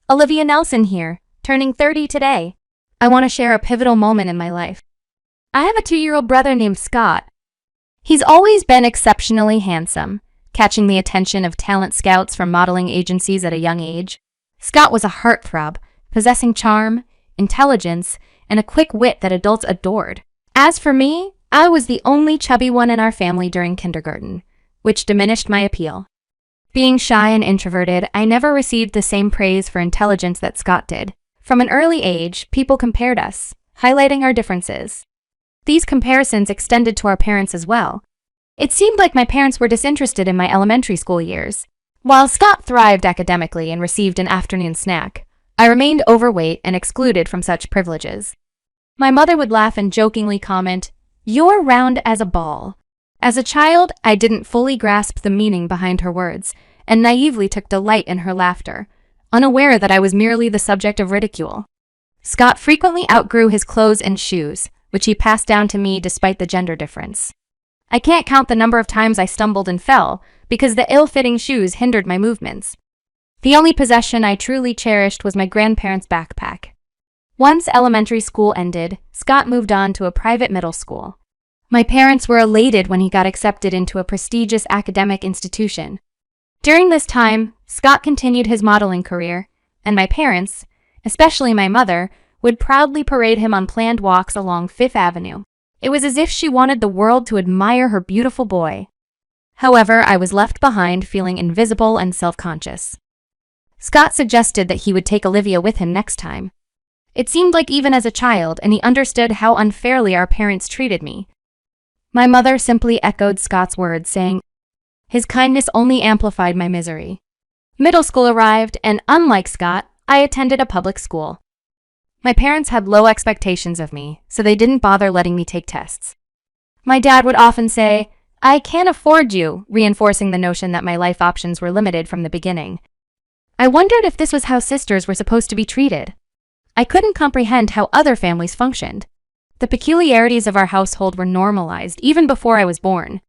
Olivia Nelson here, turning 30 today. I want to share a pivotal moment in my life. I have a 2-year-old brother named Scott. He's always been exceptionally handsome, catching the attention of talent scouts from modeling agencies at a young age. Scott was a heartthrob, possessing charm, intelligence, and a quick wit that adults adored. As for me, I was the only chubby one in our family during kindergarten, which diminished my appeal. Being shy and introverted, I never received the same praise for intelligence that Scott did. From an early age, people compared us, highlighting our differences. These comparisons extended to our parents as well. It seemed like my parents were disinterested in my elementary school years. While Scott thrived academically and received an afternoon snack, I remained overweight and excluded from such privileges. My mother would laugh and jokingly comment, "You're round as a ball." As a child, I didn't fully grasp the meaning behind her words, and naively took delight in her laughter, unaware that I was merely the subject of ridicule. Scott frequently outgrew his clothes and shoes, which he passed down to me despite the gender difference. I can't count the number of times I stumbled and fell, because the ill-fitting shoes hindered my movements. The only possession I truly cherished was my grandparents' backpack. Once elementary school ended, Scott moved on to a private middle school. My parents were elated when he got accepted into a prestigious academic institution. During this time, Scott continued his modeling career, and my parents, especially my mother, would proudly parade him on planned walks along Fifth Avenue. It was as if she wanted the world to admire her beautiful boy. However, I was left behind feeling invisible and self-conscious. Scott suggested that he would take Olivia with him next time. It seemed like even as a child, and he understood how unfairly our parents treated me. My mother simply echoed Scott's words, saying, "His kindness only amplified my misery." Middle school arrived, and unlike Scott, I attended a public school. My parents had low expectations of me, so they didn't bother letting me take tests. My dad would often say, "I can't afford you," reinforcing the notion that my life options were limited from the beginning. I wondered if this was how sisters were supposed to be treated. I couldn't comprehend how other families functioned. The peculiarities of our household were normalized even before I was born.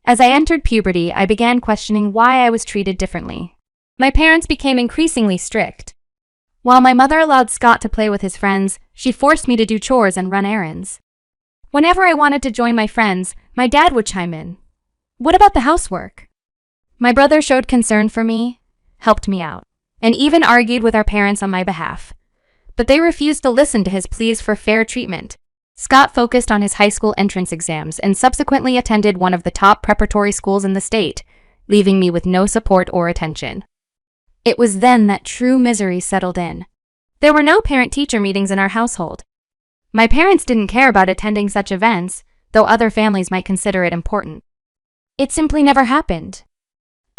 As I entered puberty, I began questioning why I was treated differently. My parents became increasingly strict. While my mother allowed Scott to play with his friends, she forced me to do chores and run errands. Whenever I wanted to join my friends, my dad would chime in. "What about the housework?" My brother showed concern for me, helped me out, and even argued with our parents on my behalf. But they refused to listen to his pleas for fair treatment. Scott focused on his high school entrance exams and subsequently attended one of the top preparatory schools in the state, leaving me with no support or attention. It was then that true misery settled in. There were no parent-teacher meetings in our household. My parents didn't care about attending such events, though other families might consider it important. It simply never happened.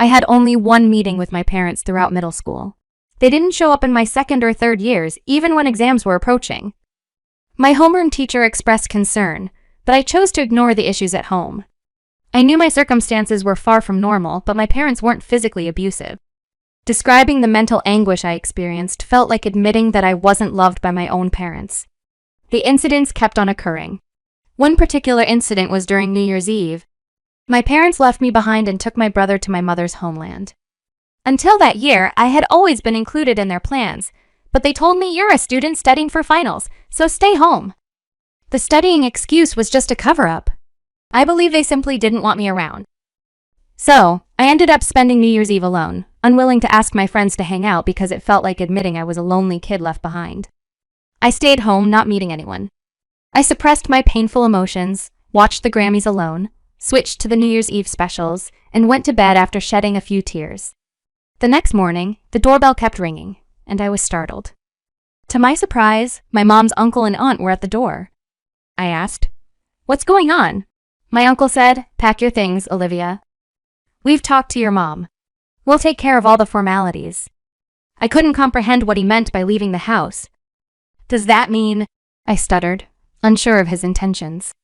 I had only one meeting with my parents throughout middle school. They didn't show up in my second or third years, even when exams were approaching. My homeroom teacher expressed concern, but I chose to ignore the issues at home. I knew my circumstances were far from normal, but my parents weren't physically abusive. Describing the mental anguish I experienced felt like admitting that I wasn't loved by my own parents. The incidents kept on occurring. One particular incident was during New Year's Eve. My parents left me behind and took my brother to my mother's homeland. Until that year, I had always been included in their plans, but they told me, "You're a student studying for finals, so stay home." The studying excuse was just a cover-up. I believe they simply didn't want me around. So, I ended up spending New Year's Eve alone, unwilling to ask my friends to hang out because it felt like admitting I was a lonely kid left behind. I stayed home, not meeting anyone. I suppressed my painful emotions, watched the Grammys alone, switched to the New Year's Eve specials, and went to bed after shedding a few tears. The next morning, the doorbell kept ringing, and I was startled. To my surprise, my mom's uncle and aunt were at the door. I asked, "What's going on?" My uncle said, "Pack your things, Olivia. We've talked to your mom. We'll take care of all the formalities." I couldn't comprehend what he meant by leaving the house. "Does that mean—" I stuttered, unsure of his intentions.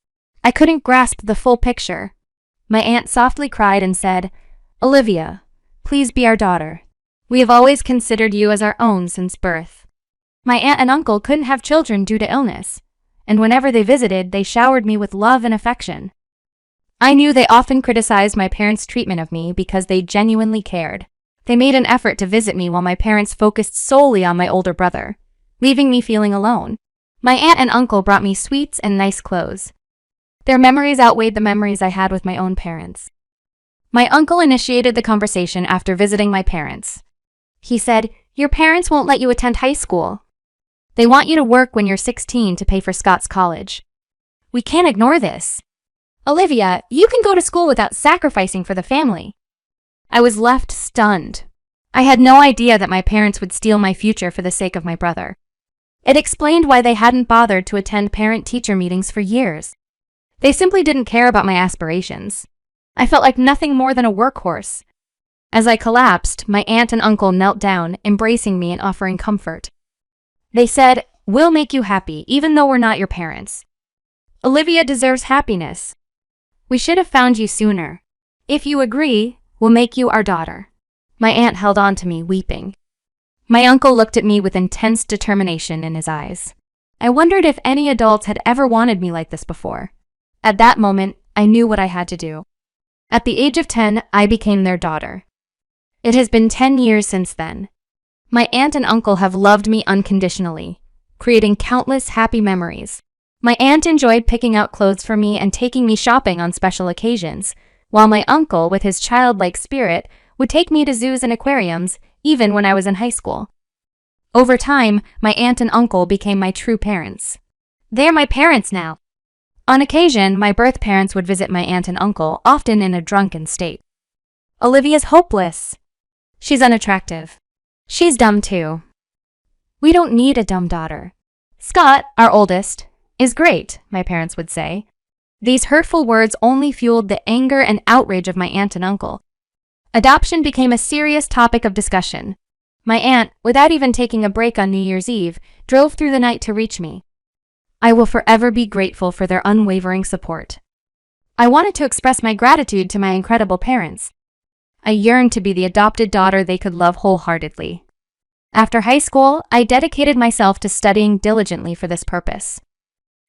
I couldn't grasp the full picture. My aunt softly cried and said, "Olivia, please be our daughter. We have always considered you as our own since birth." My aunt and uncle couldn't have children due to illness, and whenever they visited, they showered me with love and affection. I knew they often criticized my parents' treatment of me because they genuinely cared. They made an effort to visit me while my parents focused solely on my older brother, leaving me feeling alone. My aunt and uncle brought me sweets and nice clothes. Their memories outweighed the memories I had with my own parents. My uncle initiated the conversation after visiting my parents. He said, "Your parents won't let you attend high school. They want you to work when you're 16 to pay for Scott's college. We can't ignore this. Olivia, you can go to school without sacrificing for the family." I was left stunned. I had no idea that my parents would steal my future for the sake of my brother. It explained why they hadn't bothered to attend parent-teacher meetings for years. They simply didn't care about my aspirations. I felt like nothing more than a workhorse. As I collapsed, my aunt and uncle knelt down, embracing me and offering comfort. They said, "We'll make you happy, even though we're not your parents. Olivia deserves happiness. We should have found you sooner. If you agree, we'll make you our daughter." My aunt held on to me, weeping. My uncle looked at me with intense determination in his eyes. I wondered if any adults had ever wanted me like this before. At that moment, I knew what I had to do. At the age of 10, I became their daughter. It has been 10 years since then. My aunt and uncle have loved me unconditionally, creating countless happy memories. My aunt enjoyed picking out clothes for me and taking me shopping on special occasions, while my uncle, with his childlike spirit, would take me to zoos and aquariums, even when I was in high school. Over time, my aunt and uncle became my true parents. They're my parents now. On occasion, my birth parents would visit my aunt and uncle, often in a drunken state. "Olivia's hopeless. She's unattractive. She's dumb too. We don't need a dumb daughter. Scott, our oldest, is great," my parents would say. These hurtful words only fueled the anger and outrage of my aunt and uncle. Adoption became a serious topic of discussion. My aunt, without even taking a break on New Year's Eve, drove through the night to reach me. I will forever be grateful for their unwavering support. I wanted to express my gratitude to my incredible parents. I yearned to be the adopted daughter they could love wholeheartedly. After high school, I dedicated myself to studying diligently for this purpose.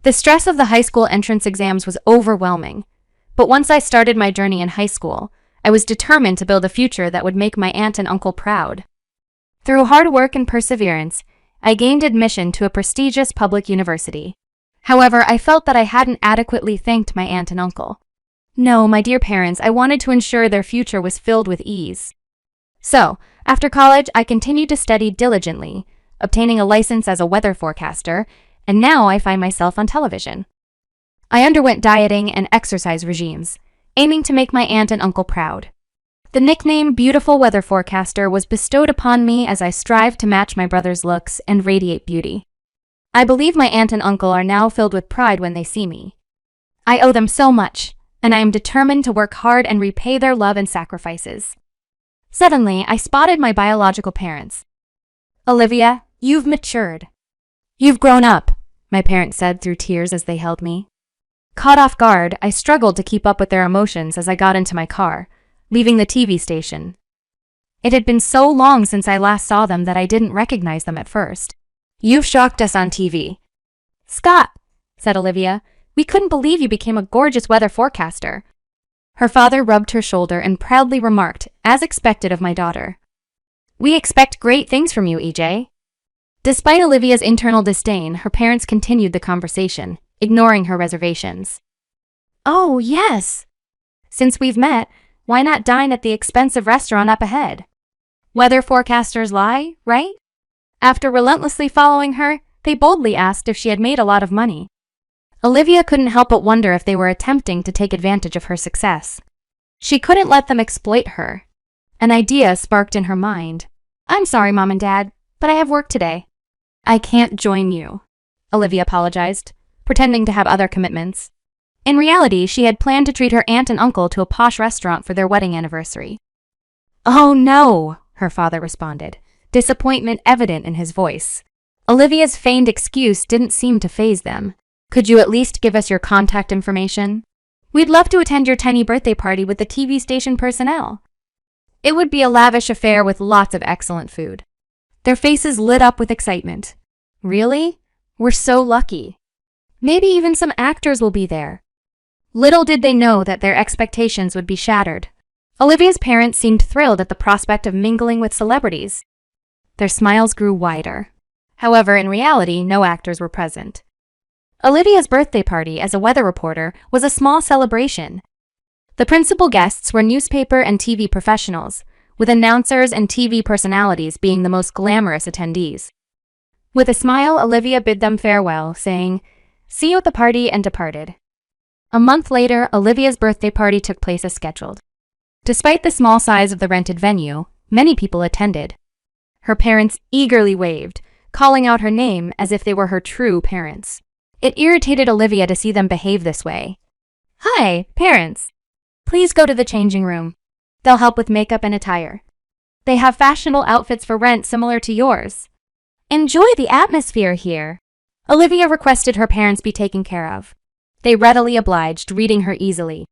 The stress of the high school entrance exams was overwhelming, but once I started my journey in high school, I was determined to build a future that would make my aunt and uncle proud. Through hard work and perseverance, I gained admission to a prestigious public university. However, I felt that I hadn't adequately thanked my aunt and uncle. No, my dear parents, I wanted to ensure their future was filled with ease. So, after college, I continued to study diligently, obtaining a license as a weather forecaster, and now I find myself on television. I underwent dieting and exercise regimes, aiming to make my aunt and uncle proud. The nickname Beautiful Weather Forecaster was bestowed upon me as I strive to match my brother's looks and radiate beauty. I believe my aunt and uncle are now filled with pride when they see me. I owe them so much, and I am determined to work hard and repay their love and sacrifices. Suddenly, I spotted my biological parents. "Olivia, you've matured. You've grown up," my parents said through tears as they held me. Caught off guard, I struggled to keep up with their emotions as I got into my car, leaving the TV station. It had been so long since I last saw them that I didn't recognize them at first. "You've shocked us on TV." "Scott," said Olivia, "we couldn't believe you became a gorgeous weather forecaster." Her father rubbed her shoulder and proudly remarked, as expected of my daughter, "We expect great things from you, EJ." Despite Olivia's internal disdain, her parents continued the conversation, ignoring her reservations. "Oh, yes. Since we've met, why not dine at the expensive restaurant up ahead? Weather forecasters lie, right?" After relentlessly following her, they boldly asked if she had made a lot of money. Olivia couldn't help but wonder if they were attempting to take advantage of her success. She couldn't let them exploit her. An idea sparked in her mind. "I'm sorry, Mom and Dad, but I have work today." "I can't join you," Olivia apologized, pretending to have other commitments. In reality, she had planned to treat her aunt and uncle to a posh restaurant for their wedding anniversary. "Oh no," her father responded, disappointment evident in his voice. Olivia's feigned excuse didn't seem to faze them. "Could you at least give us your contact information? We'd love to attend your tiny birthday party with the TV station personnel." It would be a lavish affair with lots of excellent food. Their faces lit up with excitement. "Really? We're so lucky. Maybe even some actors will be there." Little did they know that their expectations would be shattered. Olivia's parents seemed thrilled at the prospect of mingling with celebrities. Their smiles grew wider. However, in reality, no actors were present. Olivia's birthday party as a weather reporter was a small celebration. The principal guests were newspaper and TV professionals, with announcers and TV personalities being the most glamorous attendees. With a smile, Olivia bid them farewell, saying, "See you at the party," and departed. A month later, Olivia's birthday party took place as scheduled. Despite the small size of the rented venue, many people attended. Her parents eagerly waved, calling out her name as if they were her true parents. It irritated Olivia to see them behave this way. "Hi, parents. Please go to the changing room. They'll help with makeup and attire. They have fashionable outfits for rent similar to yours. Enjoy the atmosphere here." Olivia requested her parents be taken care of. They readily obliged, reading her easily.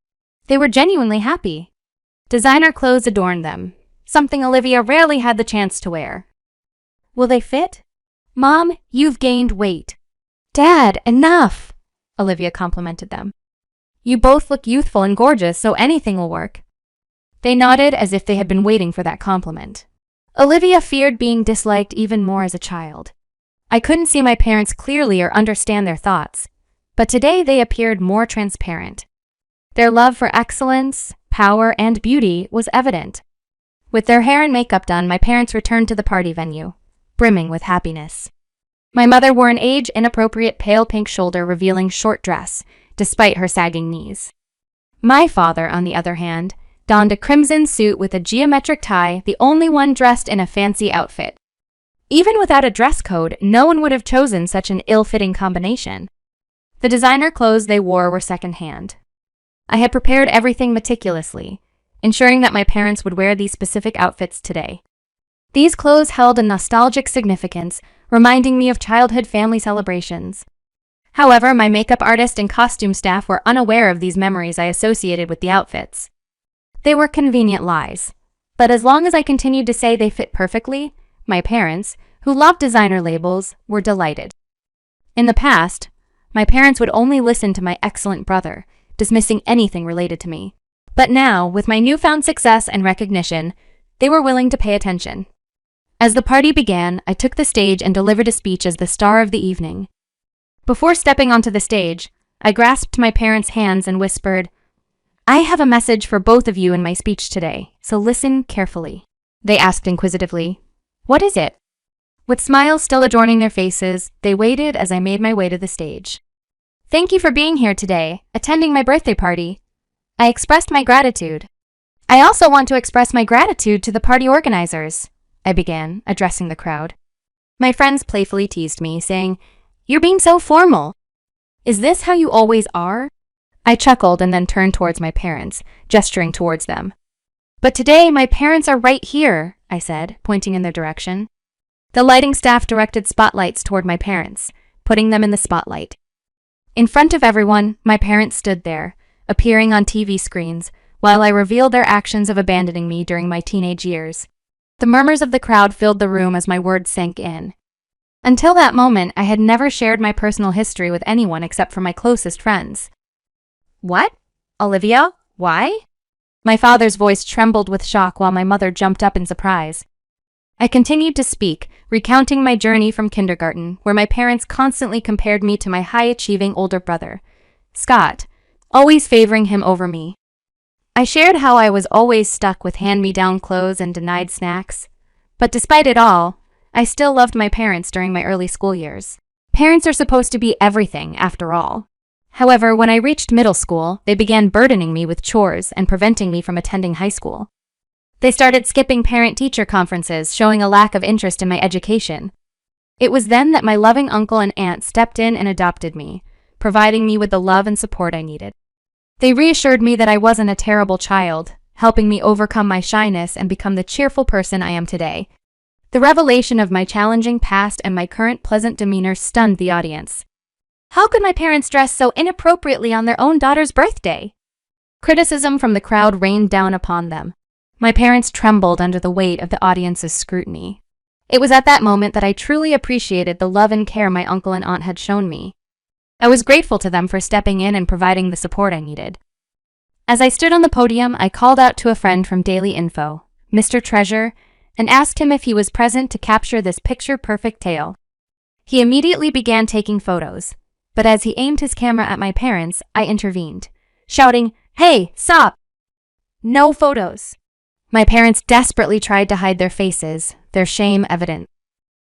They were genuinely happy. Designer clothes adorned them, something Olivia rarely had the chance to wear. "Will they fit?" "Mom, you've gained weight." "Dad, enough," Olivia complimented them. "You both look youthful and gorgeous, so anything will work." They nodded as if they had been waiting for that compliment. Olivia feared being disliked even more as a child. I couldn't see my parents clearly or understand their thoughts, but today they appeared more transparent. Their love for excellence, power, and beauty was evident. With their hair and makeup done, my parents returned to the party venue, brimming with happiness. My mother wore an age-inappropriate pale pink shoulder-revealing short dress, despite her sagging knees. My father, on the other hand, donned a crimson suit with a geometric tie, the only one dressed in a fancy outfit. Even without a dress code, no one would have chosen such an ill-fitting combination. The designer clothes they wore were second-hand. I had prepared everything meticulously, ensuring that my parents would wear these specific outfits today. These clothes held a nostalgic significance, reminding me of childhood family celebrations. However, my makeup artist and costume staff were unaware of these memories I associated with the outfits. They were convenient lies, but as long as I continued to say they fit perfectly, my parents, who loved designer labels, were delighted. In the past, my parents would only listen to my excellent brother, dismissing anything related to me. But now, with my newfound success and recognition, they were willing to pay attention. As the party began, I took the stage and delivered a speech as the star of the evening. Before stepping onto the stage, I grasped my parents' hands and whispered, "I have a message for both of you in my speech today, so listen carefully." They asked inquisitively, "What is it?" With smiles still adorning their faces, they waited as I made my way to the stage. "Thank you for being here today, attending my birthday party. I expressed my gratitude. I also want to express my gratitude to the party organizers," I began, addressing the crowd. My friends playfully teased me, saying, "You're being so formal. Is this how you always are?" I chuckled and then turned towards my parents, gesturing towards them. "But today, my parents are right here," I said, pointing in their direction. The lighting staff directed spotlights toward my parents, putting them in the spotlight. In front of everyone, my parents stood there, appearing on TV screens, while I revealed their actions of abandoning me during my teenage years. The murmurs of the crowd filled the room as my words sank in. Until that moment, I had never shared my personal history with anyone except for my closest friends. "What? Olivia? Why?" My father's voice trembled with shock while my mother jumped up in surprise. I continued to speak, recounting my journey from kindergarten, where my parents constantly compared me to my high-achieving older brother, Scott, always favoring him over me. I shared how I was always stuck with hand-me-down clothes and denied snacks. But despite it all, I still loved my parents during my early school years. Parents are supposed to be everything, after all. However, when I reached middle school, they began burdening me with chores and preventing me from attending high school. They started skipping parent-teacher conferences, showing a lack of interest in my education. It was then that my loving uncle and aunt stepped in and adopted me, providing me with the love and support I needed. They reassured me that I wasn't a terrible child, helping me overcome my shyness and become the cheerful person I am today. The revelation of my challenging past and my current pleasant demeanor stunned the audience. How could my parents dress so inappropriately on their own daughter's birthday? Criticism from the crowd rained down upon them. My parents trembled under the weight of the audience's scrutiny. It was at that moment that I truly appreciated the love and care my uncle and aunt had shown me. I was grateful to them for stepping in and providing the support I needed. As I stood on the podium, I called out to a friend from Daily Info, Mr. Treasure, and asked him if he was present to capture this picture-perfect tale. He immediately began taking photos, but as he aimed his camera at my parents, I intervened, shouting, "Hey, stop! No photos!" My parents desperately tried to hide their faces, their shame evident.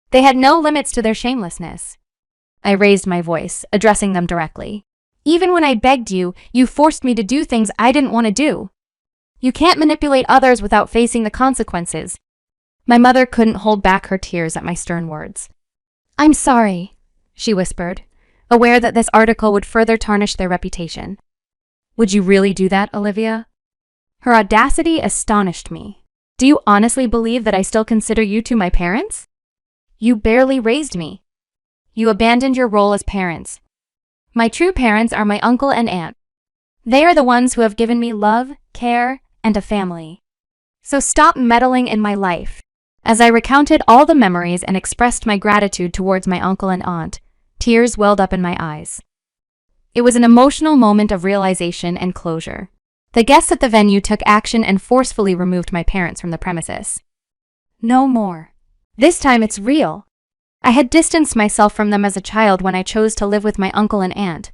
They had no limits to their shamelessness. I raised my voice, addressing them directly. "Even when I begged you, you forced me to do things I didn't want to do. You can't manipulate others without facing the consequences." My mother couldn't hold back her tears at my stern words. "I'm sorry," she whispered, aware that this article would further tarnish their reputation. "Would you really do that, Olivia?" Her audacity astonished me. "Do you honestly believe that I still consider you two my parents? You barely raised me. You abandoned your role as parents. My true parents are my uncle and aunt. They are the ones who have given me love, care, and a family. So stop meddling in my life." As I recounted all the memories and expressed my gratitude towards my uncle and aunt, tears welled up in my eyes. It was an emotional moment of realization and closure. The guests at the venue took action and forcefully removed my parents from the premises. No more. This time it's real. I had distanced myself from them as a child when I chose to live with my uncle and aunt,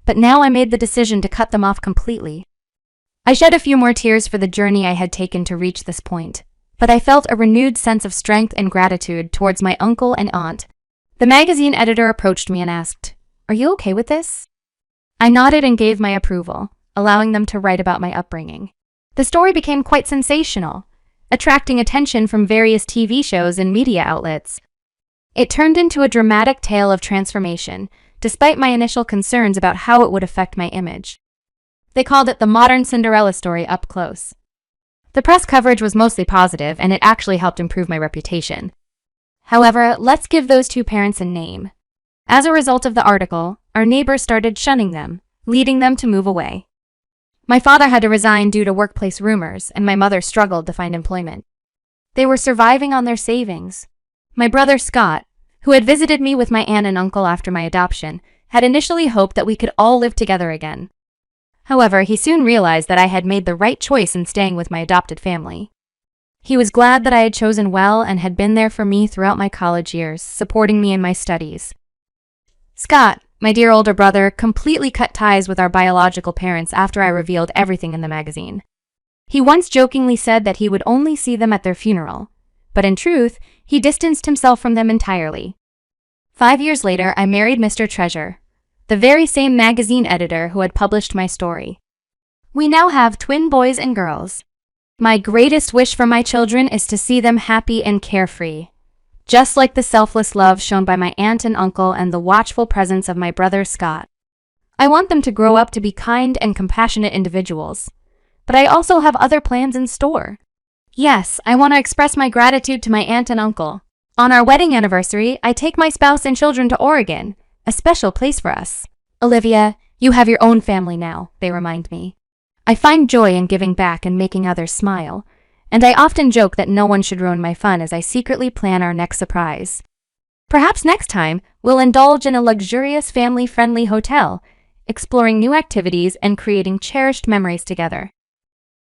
but now I made the decision to cut them off completely. I shed a few more tears for the journey I had taken to reach this point, but I felt a renewed sense of strength and gratitude towards my uncle and aunt. The magazine editor approached me and asked, "Are you okay with this?" I nodded and gave my approval, allowing them to write about my upbringing. The story became quite sensational, attracting attention from various TV shows and media outlets. It turned into a dramatic tale of transformation, despite my initial concerns about how it would affect my image. They called it the modern Cinderella story up close. The press coverage was mostly positive, and it actually helped improve my reputation. However, let's give those two parents a name. As a result of the article, our neighbors started shunning them, leading them to move away. My father had to resign due to workplace rumors, and my mother struggled to find employment. They were surviving on their savings. My brother Scott, who had visited me with my aunt and uncle after my adoption, had initially hoped that we could all live together again. However, he soon realized that I had made the right choice in staying with my adopted family. He was glad that I had chosen well and had been there for me throughout my college years, supporting me in my studies. Scott, my dear older brother, completely cut ties with our biological parents after I revealed everything in the magazine. He once jokingly said that he would only see them at their funeral, but in truth, he distanced himself from them entirely. 5 years later, I married Mr. Treasure, the very same magazine editor who had published my story. We now have twin boys and girls. My greatest wish for my children is to see them happy and carefree, just like the selfless love shown by my aunt and uncle and the watchful presence of my brother Scott. I want them to grow up to be kind and compassionate individuals, but I also have other plans in store. Yes, I want to express my gratitude to my aunt and uncle. On our wedding anniversary, I take my spouse and children to Oregon, a special place for us. "Olivia, you have your own family now," they remind me. I find joy in giving back and making others smile, and I often joke that no one should ruin my fun as I secretly plan our next surprise. Perhaps next time, we'll indulge in a luxurious family-friendly hotel, exploring new activities and creating cherished memories together.